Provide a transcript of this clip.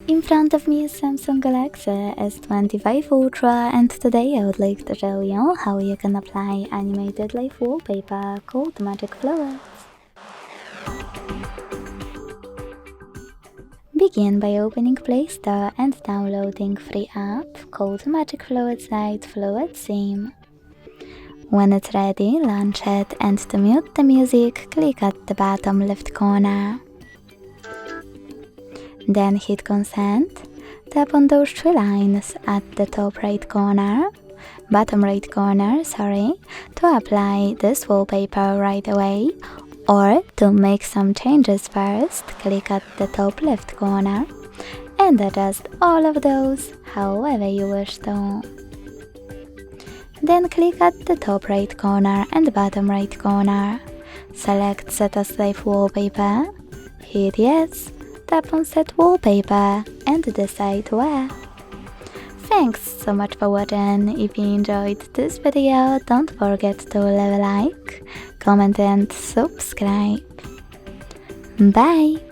In front of me is Samsung Galaxy S25 Ultra, and today I would like to show you how you can apply animated live wallpaper called Magic Fluids. Begin by opening Play Store and downloading free app called Magic Fluids Light Fluid Theme. When it's ready, launch it, and to mute the music, click at the bottom left corner. Then hit consent, tap on those three lines at the bottom right corner, to apply this wallpaper right away, or to make some changes first, click at the top left corner and adjust all of those however you wish to. Then click at the top right corner and bottom right corner, select Set as Live Wallpaper, hit Yes, tap on Set Wallpaper and decide where. Thanks so much for watching. If you enjoyed this video, don't forget to leave a like, comment and subscribe. Bye!